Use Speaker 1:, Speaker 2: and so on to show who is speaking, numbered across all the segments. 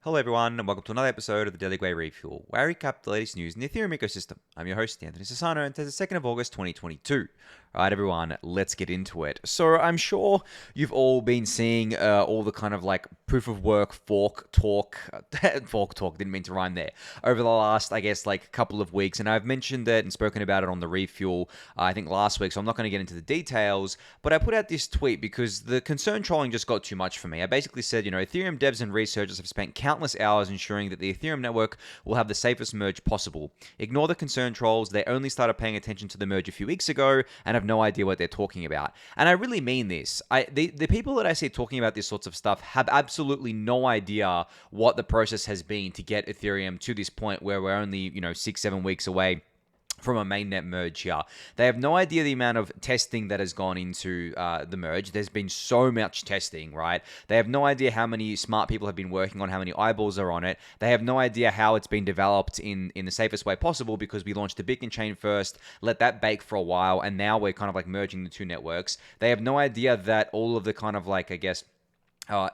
Speaker 1: Hello everyone, and welcome to another episode of the Daily Gwei Refuel, where I recap the latest news in the Ethereum ecosystem. I'm your host, Anthony Sassano, and today's the 2nd of August, 2022. Alright everyone, let's get into it. So I'm sure you've all been seeing all the kind of like proof of work fork talk, didn't mean to rhyme there, over the last, I guess, like couple of weeks, and I've mentioned it and spoken about it on the Refuel, I think last week, so I'm not going to get into the details, but I put out this tweet because the concern trolling just got too much for me. I basically said, Ethereum devs and researchers have spent countless hours ensuring that the Ethereum network will have the safest merge possible. Ignore the concern trolls, they only started paying attention to the merge a few weeks ago and have no idea what they're talking about. And I really mean this. The people that I see talking about this sorts of stuff have absolutely no idea what the process has been to get Ethereum to this point where we're only, 6-7 weeks away from a mainnet merge here. They have no idea the amount of testing that has gone into the merge. There's been so much testing, right? They have no idea how many smart people have been working on, how many eyeballs are on it. They have no idea how it's been developed in the safest way possible because we launched the Bitcoin chain first, let that bake for a while, and now we're kind of like merging the two networks. They have no idea that all of the kind of like, I guess,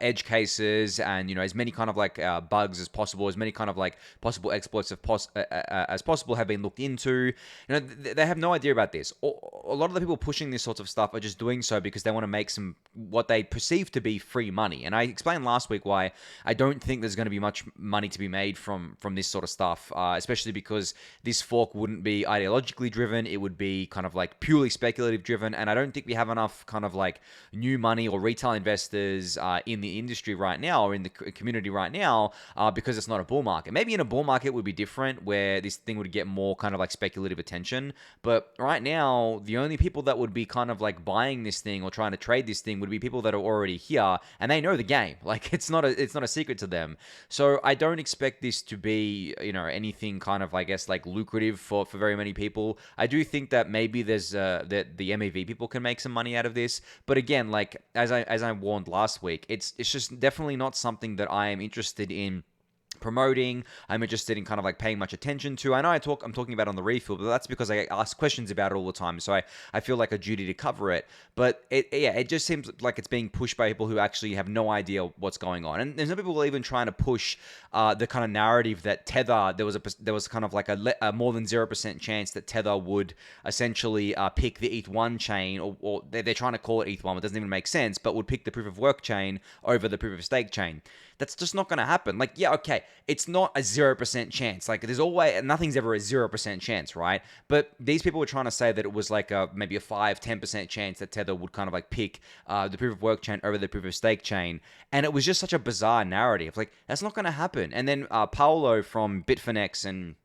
Speaker 1: edge cases and as many kind of like bugs as possible, as many kind of like possible exploits as possible have been looked into. They have no idea about this. A lot of the people pushing this sort of stuff are just doing so because they want to make some what they perceive to be free money. And I explained last week why I don't think there's going to be much money to be made from this sort of stuff, especially because this fork wouldn't be ideologically driven. It would be kind of like purely speculative driven, and I don't think we have enough kind of like new money or retail investors in the industry right now or in the community right now because it's not a bull market. Maybe in a bull market it would be different where this thing would get more kind of like speculative attention. But right now, the only people that would be kind of like buying this thing or trying to trade this thing would be people that are already here and they know the game. Like it's not a secret to them. So I don't expect this to be, anything kind of, I guess, like lucrative for very many people. I do think that maybe there's that the MEV people can make some money out of this. But again, like as I warned last week, it's just definitely not something that I am interested in promoting. I'm interested in kind of like paying much attention to. I know I'm talking about on the Refuel, but that's because I ask questions about it all the time, so I feel like a duty to cover it. But it just seems like it's being pushed by people who actually have no idea what's going on. And there's some people even trying to push the kind of narrative that Tether, there was kind of like a more than 0% chance that Tether would essentially pick the ETH1 chain, or they're trying to call it ETH1, it doesn't even make sense, but would pick the proof of work chain over the proof of stake chain. That's just not going to happen. Like, yeah, okay, it's not a 0% chance. Like, there's always, nothing's ever a 0% chance, right? But these people were trying to say that it was like maybe a 5-10% chance that Tether would kind of like pick the proof of work chain over the proof of stake chain. And it was just such a bizarre narrative. Like, that's not going to happen. And then Paolo from Bitfinex and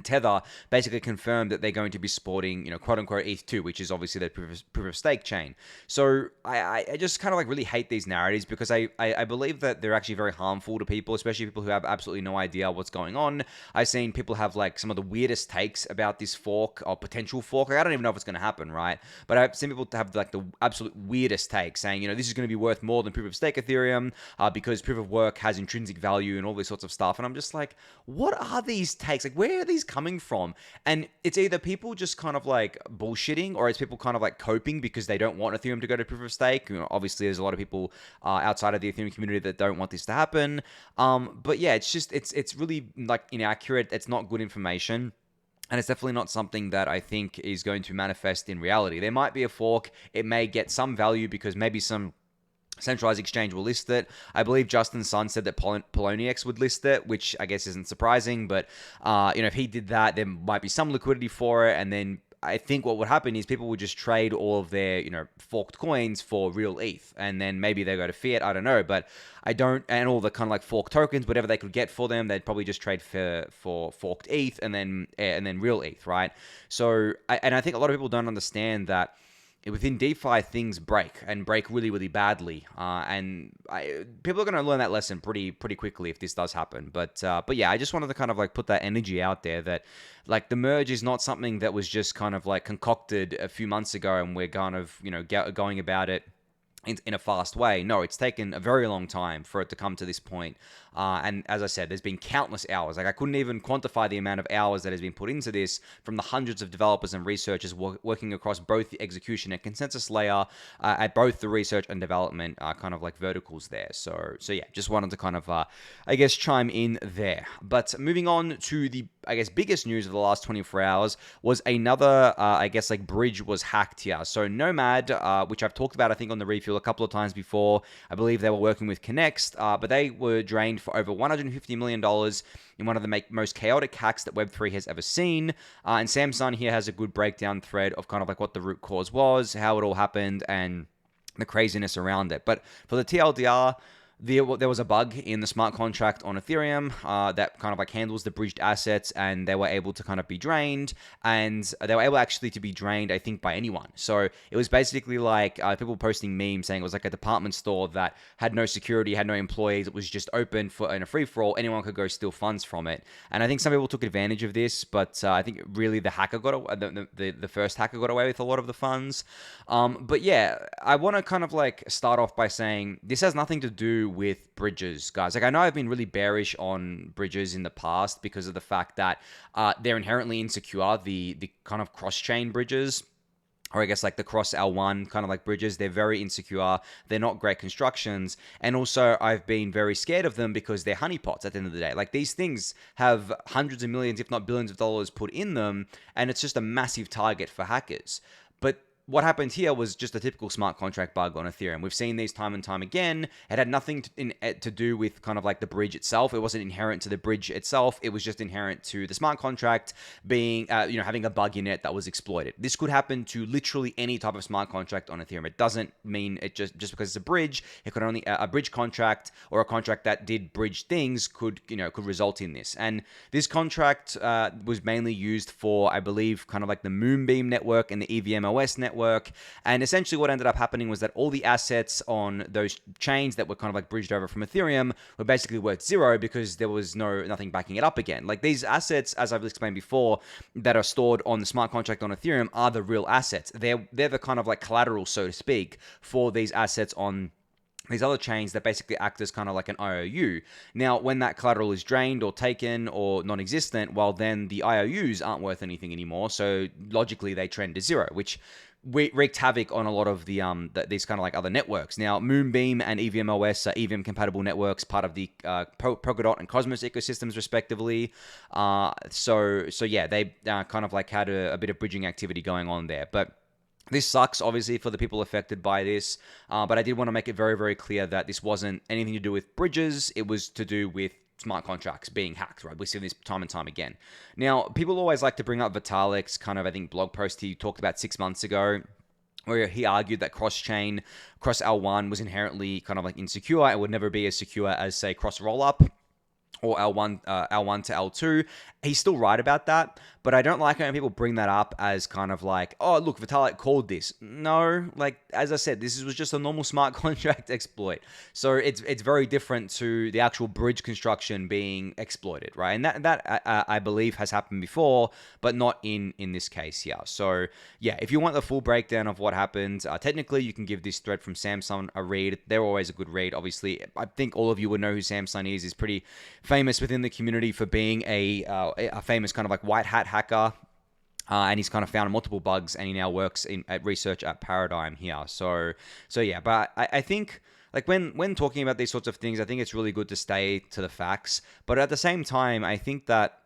Speaker 1: Tether basically confirmed that they're going to be supporting, quote-unquote ETH2, which is obviously the proof of stake chain. So I just kind of like really hate these narratives because I believe that they're actually very harmful to people, especially people who have absolutely no idea what's going on. I've seen people have like some of the weirdest takes about this fork or potential fork. Like, I don't even know if it's going to happen, right? But I've seen people have like the absolute weirdest take saying, this is going to be worth more than proof of stake Ethereum because proof of work has intrinsic value and all this sorts of stuff. And I'm just like, what are these takes? Like, where are these coming from? And it's either people just kind of like bullshitting, or it's people kind of like coping because they don't want Ethereum to go to proof of stake. Obviously there's a lot of people outside of the Ethereum community that don't want this to happen. But yeah, it's really like inaccurate. It's not good information. And it's definitely not something that I think is going to manifest in reality. There might be a fork. It may get some value because maybe some centralized exchange will list it. I believe Justin Sun said that Poloniex would list it, which I guess isn't surprising. But, if he did that, there might be some liquidity for it. And then I think what would happen is people would just trade all of their, forked coins for real ETH. And then maybe they go to fiat. I don't know. But I don't, and all the kind of like fork tokens, whatever they could get for them, they'd probably just trade for forked ETH and then real ETH, right? So, I think a lot of people don't understand that within DeFi, things break really, really badly. People are going to learn that lesson pretty quickly if this does happen. But yeah, I just wanted to kind of like put that energy out there that like the merge is not something that was just kind of like concocted a few months ago and we're kind of, going about it in a fast way. No, it's taken a very long time for it to come to this point. And as I said, there's been countless hours. Like I couldn't even quantify the amount of hours that has been put into this from the hundreds of developers and researchers working across both the execution and consensus layer at both the research and development kind of like verticals there. So yeah, just wanted to kind of, I guess, chime in there. But moving on to the, I guess, biggest news of the last 24 hours was another, I guess, like bridge was hacked here. So Nomad, which I've talked about, I think, on the Refuel a couple of times before. I believe they were working with Connext, but they were drained for over $150 million in one of the most chaotic hacks that Web3 has ever seen. And Samsung here has a good breakdown thread of kind of like what the root cause was, how it all happened, and the craziness around it. But for the TLDR, there was a bug in the smart contract on Ethereum that kind of like handles the bridged assets, and they were able to kind of be drained, and they were able actually to be drained, I think, by anyone. So it was basically like people posting memes saying it was like a department store that had no security, had no employees. It was just open in a free-for-all. Anyone could go steal funds from it. And I think some people took advantage of this, but I think really the hacker the first hacker got away with a lot of the funds. But yeah, I want to kind of like start off by saying this has nothing to do with bridges, guys. Like I know I've been really bearish on bridges in the past because of the fact that they're inherently insecure. The kind of cross-chain bridges, or I guess like the cross L1 kind of like bridges, they're very insecure. They're not great constructions. And also I've been very scared of them because they're honeypots at the end of the day. Like these things have hundreds of millions, if not billions of dollars put in them. And it's just a massive target for hackers. But what happened here was just a typical smart contract bug on Ethereum. We've seen these time and time again. It had nothing to do with kind of like the bridge itself. It wasn't inherent to the bridge itself. It was just inherent to the smart contract being, having a bug in it that was exploited. This could happen to literally any type of smart contract on Ethereum. It doesn't mean it just because it's a bridge. It could only a bridge contract or a contract that did bridge things could result in this. And this contract was mainly used for, I believe, kind of like the Moonbeam network and the EVMOS network. And essentially what ended up happening was that all the assets on those chains that were kind of like bridged over from Ethereum were basically worth zero because there was nothing backing it up again. Like these assets, as I've explained before, that are stored on the smart contract on Ethereum are the real assets. They're the kind of like collateral, so to speak, for these assets on these other chains that basically act as kind of like an IOU. Now, when that collateral is drained or taken or non-existent, well, then the IOUs aren't worth anything anymore. So logically, they trend to zero, which wreaked havoc on a lot of these kind of like other networks. Now, Moonbeam and EVMOS are EVM compatible networks, part of the Polkadot and Cosmos ecosystems, respectively. So yeah, they kind of like had a bit of bridging activity going on there, but this sucks, obviously, for the people affected by this, but I did want to make it very, very clear that this wasn't anything to do with bridges. It was to do with smart contracts being hacked, right? We've seen this time and time again. Now, people always like to bring up Vitalik's kind of, I think, blog post he talked about 6 months ago, where he argued that cross-chain, cross L1 was inherently kind of like insecure. It would never be as secure as, say, cross rollup or L1 to L2. He's still right about that, but I don't like it when people bring that up as kind of like, oh, look, Vitalik called this. No, like, as I said, this was just a normal smart contract exploit. So it's very different to the actual bridge construction being exploited, right? And that I believe has happened before, but not in this case here. So yeah, if you want the full breakdown of what happened, technically you can give this thread from Samsung a read. They're always a good read, obviously. I think all of you would know who Samsung is. He's pretty famous within the community for being a famous kind of like white hat hacker, and he's kind of found multiple bugs, and he now works at research at Paradigm here. So yeah, but I think like when talking about these sorts of things, I think it's really good to stay to the facts. But at the same time, I think that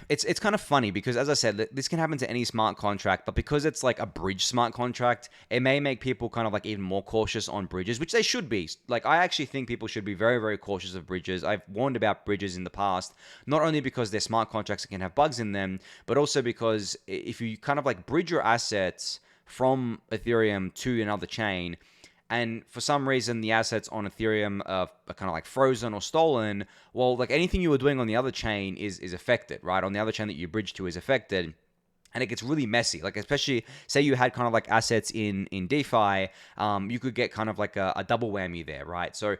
Speaker 1: it's kind of funny because, as I said, this can happen to any smart contract, but because it's like a bridge smart contract, it may make people kind of like even more cautious on bridges, which they should be. Like, I actually think people should be very, very cautious of bridges. I've warned about bridges in the past, not only because they're smart contracts that can have bugs in them, but also because if you kind of like bridge your assets from Ethereum to another chain, and for some reason the assets on Ethereum are kind of like frozen or stolen, well, like anything you were doing on the other chain is affected, right? On the other chain that you bridge to is affected. And it gets really messy. Like, especially, say you had kind of like assets in DeFi, you could get kind of like a double whammy there, right? So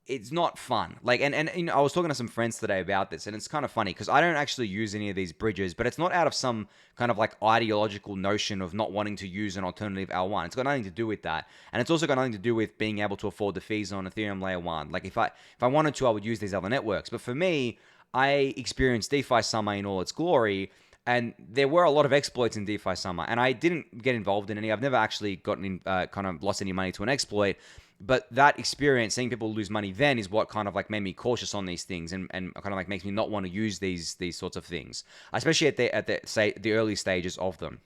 Speaker 1: it's not fun. Like, and you know, I was talking to some friends today about this, and it's kind of funny because I don't actually use any of these bridges, but it's not out of some kind of like ideological notion of not wanting to use an alternative L1. It's got nothing to do with that, and it's also got nothing to do with being able to afford the fees on Ethereum layer 1. Like, if I wanted to, I would use these other networks. But for me, I experienced DeFi Summer in all its glory. And there were a lot of exploits in DeFi Summer, and I didn't get involved in any. I've never actually gotten in, kind of lost any money to an exploit. But that experience, seeing people lose money then, is what kind of like made me cautious on these things, and kind of like makes me not want to use these sorts of things, especially at the early stages of them.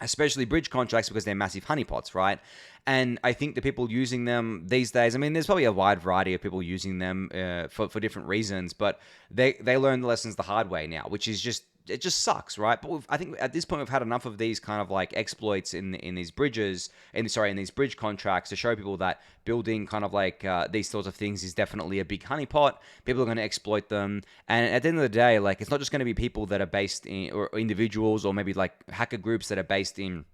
Speaker 1: Especially bridge contracts, because they're massive honeypots, right? And I think the people using them these days, I mean, there's probably a wide variety of people using them for different reasons, but they learn the lessons the hard way now, which is just, it just sucks, right? But I think at this point we've had enough of these kind of like exploits in these bridges, in these bridge contracts, to show people that building kind of like these sorts of things is definitely a big honeypot. People are going to exploit them, and at the end of the day, like, it's not just going to be people that are based in, or individuals, or maybe like hacker groups that are based in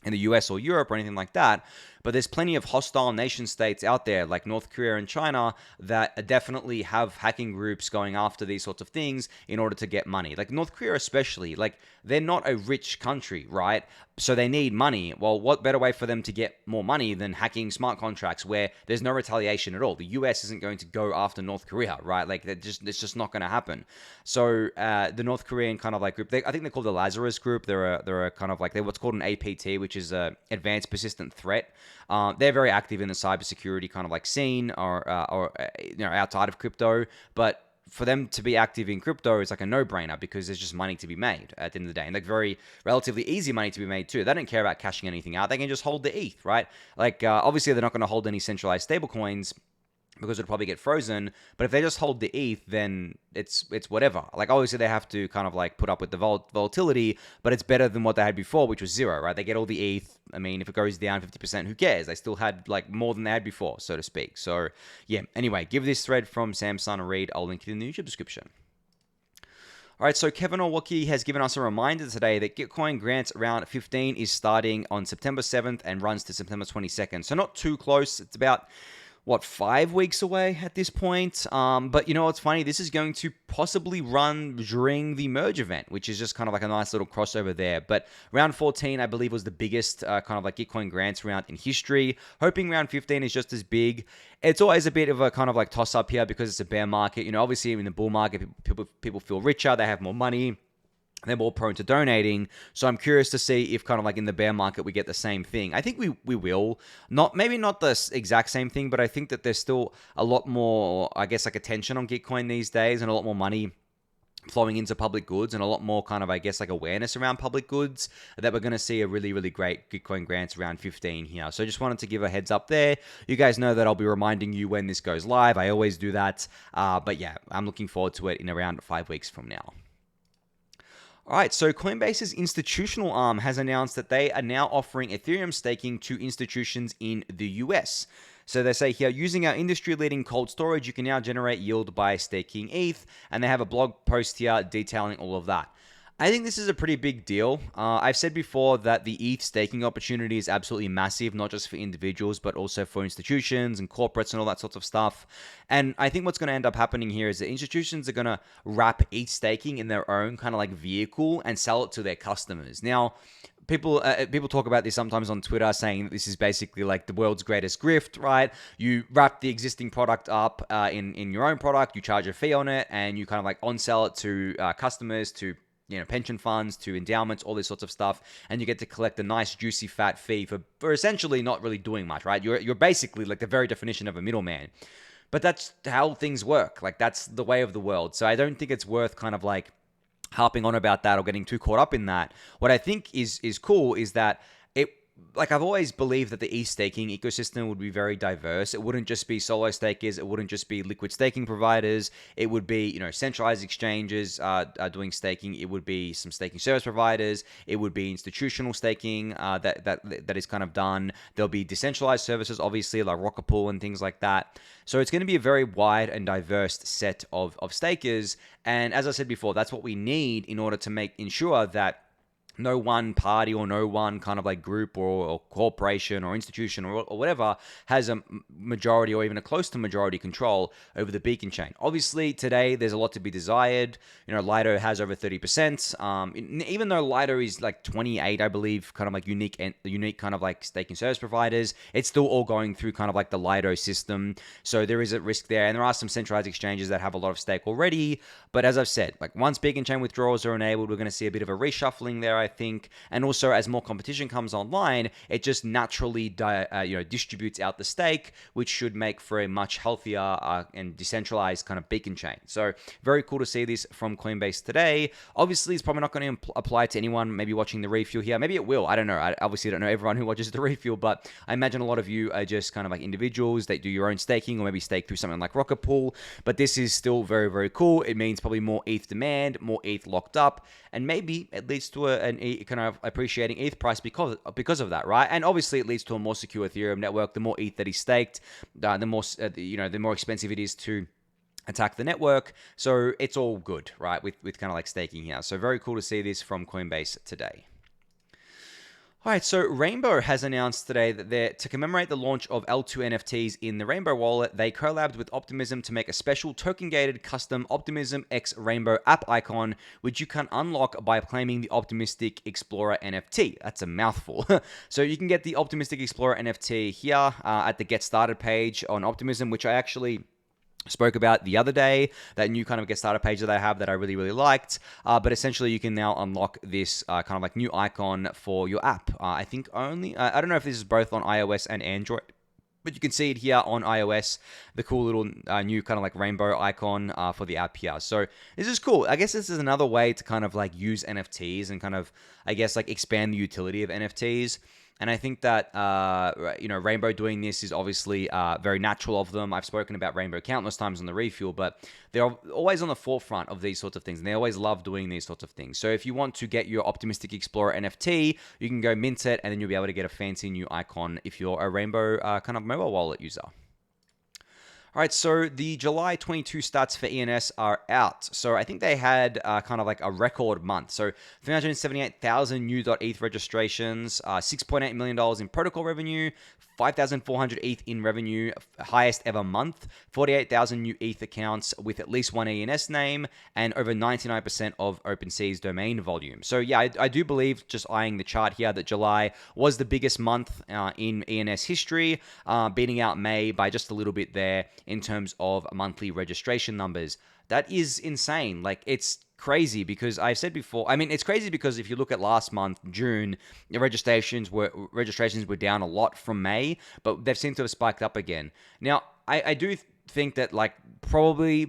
Speaker 1: the US or Europe or anything like that, but there's plenty of hostile nation states out there like North Korea and China that definitely have hacking groups going after these sorts of things in order to get money. Like North Korea especially, like, they're not a rich country, right? So they need money. Well, what better way for them to get more money than hacking smart contracts where there's no retaliation at all? The US isn't going to go after North Korea, right? Like, it's just not going to happen. So the North Korean kind of like group, I think they're called the Lazarus Group. They're a kind of like, they're what's called an APT, which is a Advanced Persistent Threat. They're very active in the cybersecurity kind of like scene, or you know, outside of crypto, but for them to be active in crypto is like a no-brainer, because there's just money to be made at the end of the day, and like very relatively easy money to be made too. They don't care about cashing anything out. They can just hold the ETH, right? Like, obviously they're not going to hold any centralized stablecoins, because it'll probably get frozen. But if they just hold the ETH, then it's whatever. Like, obviously they have to kind of like put up with the volatility, but it's better than what they had before, which was zero, right? They get all the ETH. I mean, if it goes down 50%, who cares? They still had like more than they had before, so to speak. So yeah, anyway, give this thread from Samson a read. I'll link it in the YouTube description. All right, so Kevin Orwocki has given us a reminder today that Gitcoin Grants R15 is starting on September 7th and runs to September 22nd. So not too close. It's about 5 weeks away at this point. But you know what's funny? This is going to possibly run during the merge event, which is just kind of like a nice little crossover there. But round 14, I believe, was the biggest kind of like Gitcoin Grants round in history. Hoping round 15 is just as big. It's always a bit of a kind of like toss up here, because it's a bear market. You know, obviously in the bull market, people feel richer, they have more money, they're more prone to donating. So I'm curious to see if kind of like in the bear market we get the same thing. I think we will. Maybe not the exact same thing, but I think that there's still a lot more, I guess, like attention on Gitcoin these days, and a lot more money flowing into public goods, and a lot more kind of, I guess, like awareness around public goods, that we're going to see a really, really great Gitcoin Grants around 15 here. So just wanted to give a heads up there. You guys know that I'll be reminding you when this goes live. I always do that. But yeah, I'm looking forward to it in around 5 weeks from now. All right, so Coinbase's institutional arm has announced that they are now offering Ethereum staking to institutions in the US. So they say here, using our industry-leading cold storage, you can now generate yield by staking ETH, and they have a blog post here detailing all of that. I think this is a pretty big deal. I've said before that the ETH staking opportunity is absolutely massive, not just for individuals, but also for institutions and corporates and all that sorts of stuff. And I think what's going to end up happening here is that institutions are going to wrap ETH staking in their own kind of like vehicle and sell it to their customers. Now, people talk about this sometimes on Twitter, saying that this is basically like the world's greatest grift, right? You wrap the existing product up in your own product, you charge a fee on it, and you kind of like on-sell it to customers, to pension funds, to endowments, all this sorts of stuff, and you get to collect a nice juicy fat fee for essentially not really doing much, right? You're basically like the very definition of a middleman. But that's how things work. Like, that's the way of the world. So I don't think it's worth kind of like harping on about that or getting too caught up in that. What I think is cool is that like, I've always believed that the ETH staking ecosystem would be very diverse. It wouldn't just be solo stakers. It wouldn't just be liquid staking providers. It would be, centralized exchanges doing staking. It would be some staking service providers. It would be institutional staking that is kind of done. There'll be decentralized services, obviously, like Rocket Pool and things like that. So it's going to be a very wide and diverse set of stakers. And as I said before, that's what we need in order to ensure that no one party or no one kind of like group or corporation or institution or whatever has a majority or even a close to majority control over the beacon chain. Obviously, today there's a lot to be desired. Lido has over 30%. Even though Lido is like 28, I believe, kind of like unique kind of like staking service providers, it's still all going through kind of like the Lido system. So there is a risk there. And there are some centralized exchanges that have a lot of stake already. But as I've said, like once beacon chain withdrawals are enabled, we're going to see a bit of a reshuffling there, I think. And also, as more competition comes online, it just naturally distributes out the stake, which should make for a much healthier and decentralized kind of beacon chain. So very cool to see this from Coinbase today. Obviously, it's probably not going to apply to anyone maybe watching the refuel here. Maybe it will. I don't know. I obviously don't know everyone who watches the refuel, but I imagine a lot of you are just kind of like individuals that do your own staking or maybe stake through something like Rocket Pool. But this is still very, very cool. It means probably more ETH demand, more ETH locked up, and maybe it leads to an kind of appreciating ETH price because of that, right? And obviously, it leads to a more secure Ethereum network. The more ETH that is staked, the more expensive it is to attack the network. So it's all good, right? With kind of like staking here. So very cool to see this from Coinbase today. All right, so Rainbow has announced today that to commemorate the launch of L2 NFTs in the Rainbow wallet, they collabed with Optimism to make a special token-gated custom Optimism X Rainbow app icon, which you can unlock by claiming the Optimistic Explorer NFT. That's a mouthful. So you can get the Optimistic Explorer NFT here at the Get Started page on Optimism, which I actually spoke about the other day, that new kind of get started page that I have that I really, really liked. But essentially, you can now unlock this kind of like new icon for your app. I think only, I don't know if this is both on iOS and Android, but you can see it here on iOS, the cool little new kind of like rainbow icon for the app here. So this is cool. I guess this is another way to kind of like use NFTs and kind of, I guess, like expand the utility of NFTs. And I think that, Rainbow doing this is obviously very natural of them. I've spoken about Rainbow countless times on the refuel, but they're always on the forefront of these sorts of things. And they always love doing these sorts of things. So if you want to get your Optimistic Explorer NFT, you can go mint it, and then you'll be able to get a fancy new icon if you're a Rainbow kind of mobile wallet user. All right, so the July 22 stats for ENS are out. So I think they had kind of like a record month. So 378,000 new .eth registrations, $6.8 million in protocol revenue, 5,400 ETH in revenue, highest ever month, 48,000 new ETH accounts with at least one ENS name, and over 99% of OpenSea's domain volume. So yeah, I do believe, just eyeing the chart here, that July was the biggest month in ENS history, beating out May by just a little bit there in terms of monthly registration numbers. That is insane. Like, it's crazy because I've said before, I mean, it's crazy because if you look at last month, June, the registrations were down a lot from May, but they've seemed to have spiked up again. Now, I do think that, like, probably,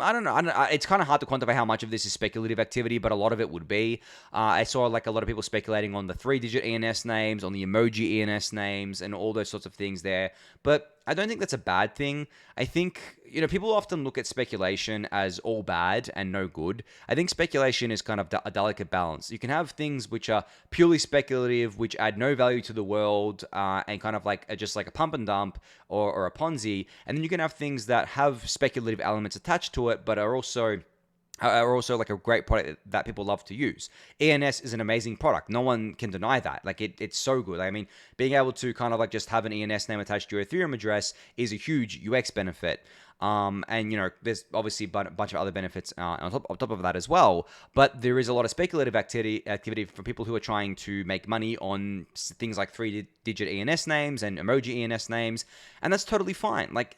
Speaker 1: I don't know. It's kind of hard to quantify how much of this is speculative activity, but a lot of it would be. I saw like a lot of people speculating on the 3-digit ENS names, on the emoji ENS names, and all those sorts of things there. But I don't think that's a bad thing. I think, people often look at speculation as all bad and no good. I think speculation is kind of a delicate balance. You can have things which are purely speculative, which add no value to the world, and kind of like just like a pump and dump or a Ponzi. And then you can have things that have speculative elements attached to it, but are also like a great product that people love to use. ENS is an amazing product. No one can deny that. Like, it's so good. I mean, being able to kind of like just have an ENS name attached to your Ethereum address is a huge UX benefit. And, there's obviously a bunch of other benefits on top of that as well. But there is a lot of speculative activity for people who are trying to make money on things like 3-digit ENS names and emoji ENS names. And that's totally fine. Like,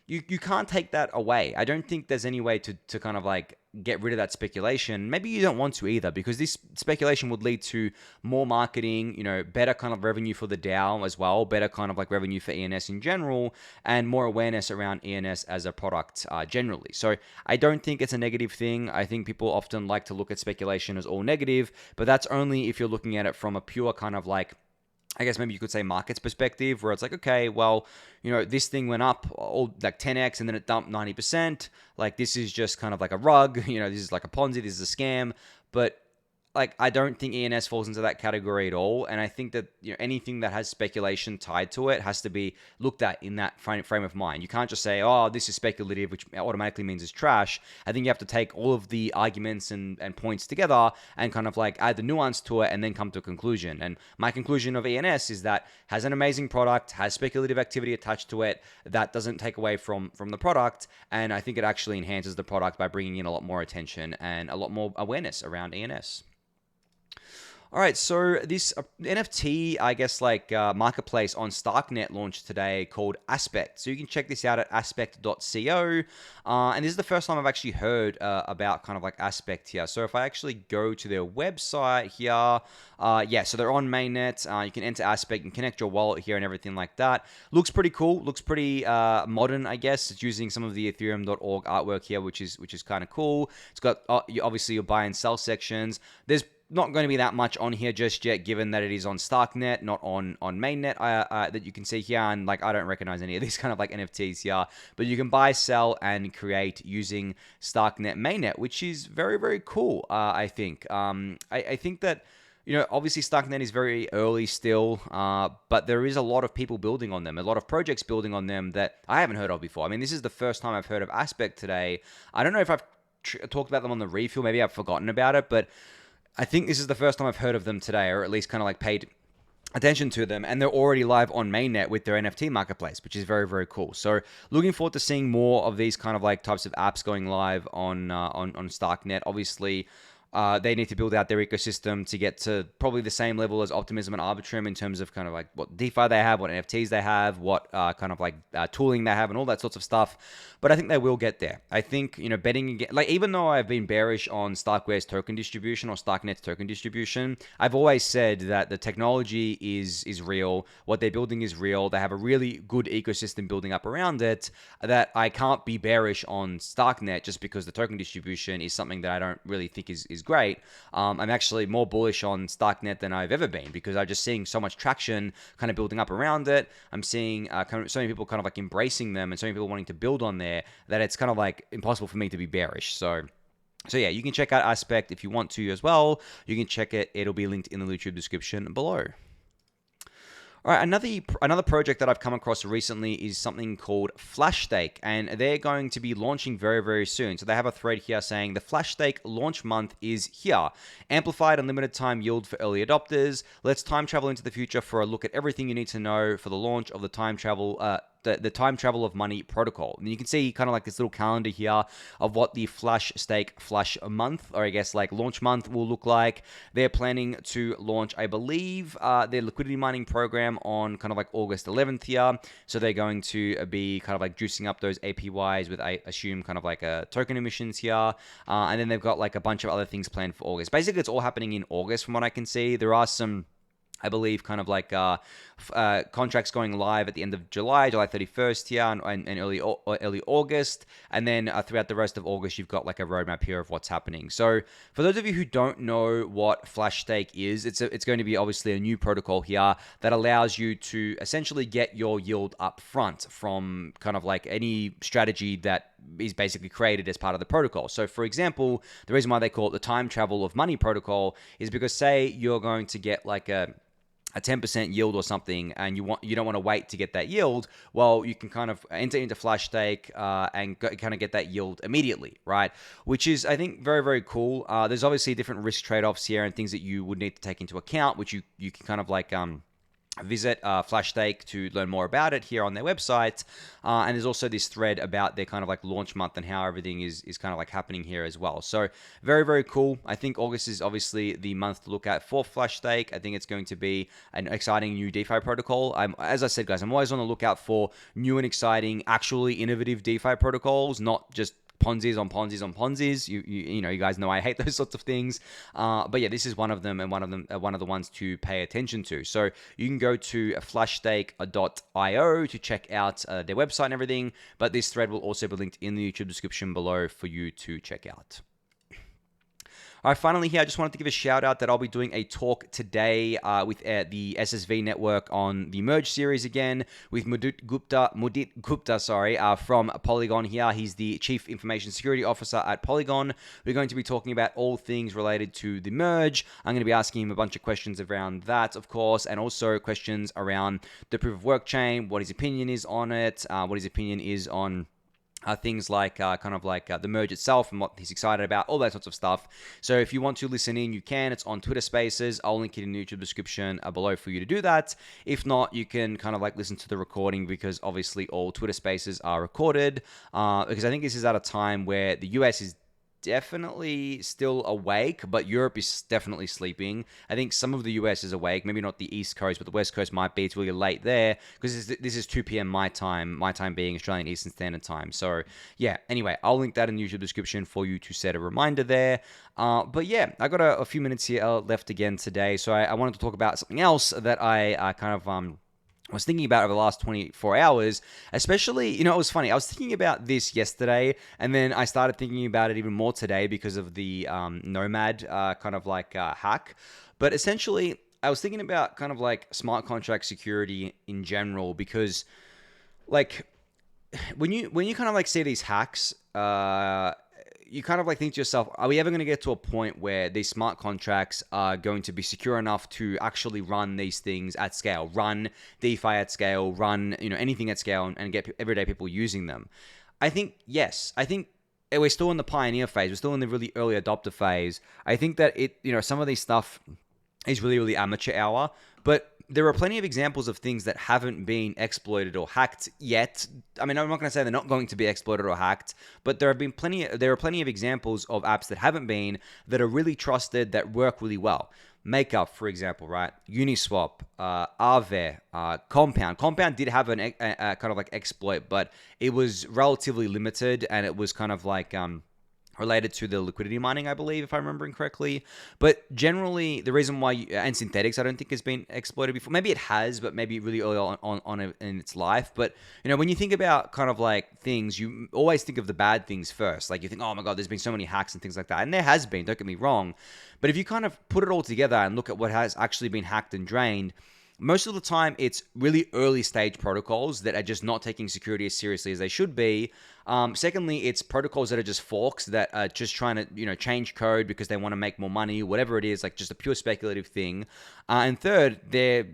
Speaker 1: you can't take that away. I don't think there's any way to kind of like get rid of that speculation. Maybe you don't want to either, because this speculation would lead to more marketing, better kind of revenue for the DAO as well, better kind of like revenue for ENS in general, and more awareness around ENS as a product generally. So I don't think it's a negative thing. I think people often like to look at speculation as all negative, but that's only if you're looking at it from a pure kind of like, I guess maybe you could say markets perspective, where it's like, okay, well, this thing went up all like 10x and then it dumped 90%. Like, this is just kind of like a rug, this is like a Ponzi, this is a scam. But like, I don't think ENS falls into that category at all, and I think that, you know, anything that has speculation tied to it has to be looked at in that frame of mind. You can't just say, oh, this is speculative, which automatically means it's trash. I think you have to take all of the arguments and points together and kind of like add the nuance to it and then come to a conclusion. And my conclusion of ENS is that has an amazing product, has speculative activity attached to it that doesn't take away from the product, and I think it actually enhances the product by bringing in a lot more attention and a lot more awareness around ENS. All right, so this NFT, I guess, like marketplace on StarkNet launched today called Aspect. So you can check this out at aspect.co. And this is the first time I've actually heard about kind of like Aspect here. So if I actually go to their website here, yeah, so they're on mainnet. You can enter Aspect and connect your wallet here and everything like that. Looks pretty cool. Looks pretty modern, I guess. It's using some of the Ethereum.org artwork here, which is kind of cool. It's got obviously your buy and sell sections. There's not going to be that much on here just yet, given that it is on StarkNet, not on mainnet, that you can see here. And like, I don't recognize any of these kind of like NFTs here, but you can buy, sell, and create using StarkNet mainnet, which is very, very cool. I think. I think that, you know, obviously StarkNet is very early still, but there is a lot of people building on them, a lot of projects building on them that I haven't heard of before. I mean, this is the first time I've heard of Aspect today. I don't know if I've talked about them on the refuel. Maybe I've forgotten about it, but I think this is the first time I've heard of them today, or at least kind of like paid attention to them, and they're already live on mainnet with their NFT marketplace, which is very, very cool. So looking forward to seeing more of these kind of like types of apps going live on StarkNet. Obviously, they need to build out their ecosystem to get to probably the same level as Optimism and Arbitrum in terms of kind of like what DeFi they have, what NFTs they have, what kind of like tooling they have, and all that sorts of stuff. But I think they will get there. I think, you know, betting again, like, even though I've been bearish on StarkWare's token distribution or StarkNet's token distribution, I've always said that the technology is real. What they're building is real. They have a really good ecosystem building up around it, that I can't be bearish on StarkNet just because the token distribution is something that I don't really think is great. I'm actually more bullish on StarkNet than I've ever been, because I'm just seeing so much traction kind of building up around it. I'm seeing so many people kind of like embracing them and so many people wanting to build on there that it's kind of like impossible for me to be bearish. So yeah, you can check out Aspect if you want to as well. You can check it. It'll be linked in the YouTube description below. All right, another project that I've come across recently is something called Flashstake, and they're going to be launching very, very soon. So they have a thread here saying the Flashstake launch month is here. Amplified and limited time yield for early adopters. Let's time travel into the future for a look at everything you need to know for the launch of the time travel the time travel of money protocol. And you can see kind of like this little calendar here of what the Flashstake Flash month, or I guess like launch month, will look like. They're planning to launch, I believe, their liquidity mining program on kind of like August 11th here. So they're going to be kind of like juicing up those APYs with, I assume, kind of like token emissions here. And then they've got like a bunch of other things planned for August. Basically, it's all happening in August from what I can see. There are some, I believe, kind of like contracts going live at the end of July 31st here, and early August. And then throughout the rest of August, you've got like a roadmap here of what's happening. So for those of you who don't know what Flashstake is, it's going to be obviously a new protocol here that allows you to essentially get your yield up front from kind of like any strategy that is basically created as part of the protocol. So for example, the reason why they call it the time travel of money protocol is because, say you're going to get like a 10% yield or something, and you don't want to wait to get that yield. Well, you can kind of enter into Flashstake and kind of get that yield immediately, right? Which is, I think, very, very cool. There's obviously different risk trade-offs here and things that you would need to take into account, which you can kind of like visit Flashstake to learn more about it here on their website. And there's also this thread about their kind of like launch month and how everything is kind of like happening here as well. So very, very cool. I think August is obviously the month to look at for Flashstake. I think it's going to be an exciting new DeFi protocol. As I said, guys, I'm always on the lookout for new and exciting, actually innovative DeFi protocols, not just Ponzi's on Ponzi's on Ponzi's. You know, you guys know I hate those sorts of things. But yeah, this is one of them, and one of the ones to pay attention to. So you can go to flashstake.io to check out their website and everything. But this thread will also be linked in the YouTube description below for you to check out. All right, finally here, I just wanted to give a shout out that I'll be doing a talk today with the SSV network on the Merge series again with Mudit Gupta, from Polygon here. He's the Chief Information Security Officer at Polygon. We're going to be talking about all things related to the Merge. I'm going to be asking him a bunch of questions around that, of course, and also questions around the proof of work chain, what his opinion is on it, what his opinion is on things like the merge itself and what he's excited about, all that sorts of stuff. So if you want to listen in, you can. It's on Twitter Spaces. I'll link it in the YouTube description below for you to do that. If not, you can listen to the recording, because obviously all Twitter Spaces are recorded, because I think this is at a time where the US is definitely still awake, but Europe is definitely sleeping. I think some of the US is awake, maybe not the East Coast, but the West Coast might be. It's really late there, because this is 2 p.m. my time being Australian Eastern Standard Time. So yeah, anyway, I'll link that in the YouTube description for you to set a reminder there. But yeah, I got a few minutes here left again today, so I wanted to talk about something else that I was thinking about over the last 24 hours, especially, it was funny. I was thinking about this yesterday, and then I started thinking about it even more today because of the Nomad hack. But essentially, I was thinking about smart contract security in general, because when you see these hacks, you think to yourself, are we ever going to get to a point where these smart contracts are going to be secure enough to actually run these things at scale, run DeFi at scale, run anything at scale, and get everyday people using them? I think yes. I think we're still in the pioneer phase. We're still in the really early adopter phase. I think that some of these stuff is really, really amateur hour, but there are plenty of examples of things that haven't been exploited or hacked yet. I mean, I'm not going to say they're not going to be exploited or hacked, but there are plenty of examples of apps that haven't been, that are really trusted, that work really well. Makeup, for example, right? Uniswap, Aave, Compound. Compound did have an exploit, but it was relatively limited, and it was related to the liquidity mining, I believe, if I'm remembering correctly. But generally, the reason why and Synthetics, I don't think has been exploited before. Maybe it has, but maybe really early on in its life. But when you think about things, you always think of the bad things first. Like, you think, oh my god, there's been so many hacks and things like that, and there has been. Don't get me wrong, but if you put it all together and look at what has actually been hacked and drained, most of the time, it's really early stage protocols that are just not taking security as seriously as they should be. Secondly, it's protocols that are just forks that are just trying to, change code because they want to make more money, whatever it is, like just a pure speculative thing. And third,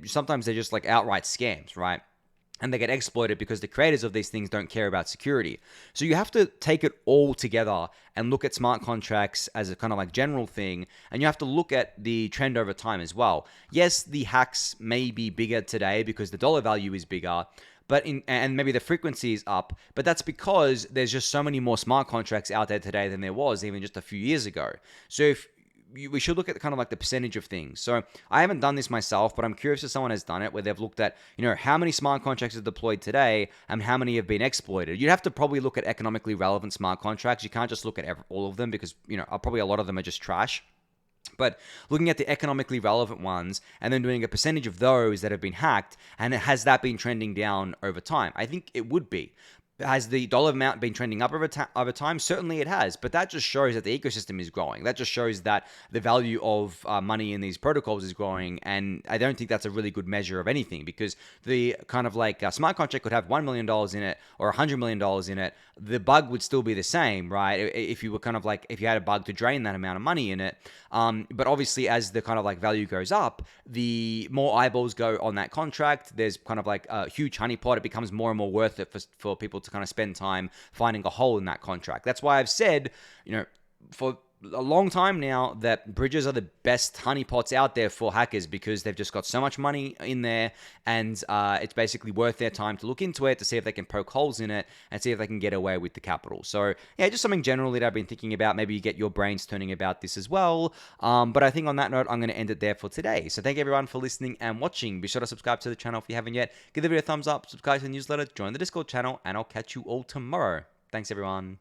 Speaker 1: sometimes they're just outright scams, right? And they get exploited because the creators of these things don't care about security. So you have to take it all together and look at smart contracts as a general thing. And you have to look at the trend over time as well. Yes, the hacks may be bigger today because the dollar value is bigger, and maybe the frequency is up, but that's because there's just so many more smart contracts out there today than there was even just a few years ago. So we should look at the percentage of things. So I haven't done this myself, but I'm curious if someone has done it, where they've looked at, how many smart contracts are deployed today and how many have been exploited. You'd have to probably look at economically relevant smart contracts. You can't just look at all of them, because, probably a lot of them are just trash. But looking at the economically relevant ones and then doing a percentage of those that have been hacked, and has that been trending down over time? I think it would be. Has the dollar amount been trending up over time? Certainly it has, but that just shows that the ecosystem is growing. That just shows that the value of money in these protocols is growing, and I don't think that's a really good measure of anything, because the smart contract could have $1 million in it or $100 million in it. The bug would still be the same, right? If you were if you had a bug to drain that amount of money in it. But obviously, as the value goes up, the more eyeballs go on that contract. There's a huge honeypot. It becomes more and more worth it for people to spend time finding a hole in that contract. That's why I've said, for a long time now, that bridges are the best honeypots out there for hackers, because they've just got so much money in there, and it's basically worth their time to look into it, to see if they can poke holes in it and see if they can get away with the capital. So yeah, just something generally that I've been thinking about. Maybe you get your brains turning about this as well. But I think on that note, I'm going to end it there for today. So thank you everyone for listening and watching. Be sure to subscribe to the channel if you haven't yet. Give the video a thumbs up, subscribe to the newsletter, join the Discord channel, and I'll catch you all tomorrow. Thanks everyone.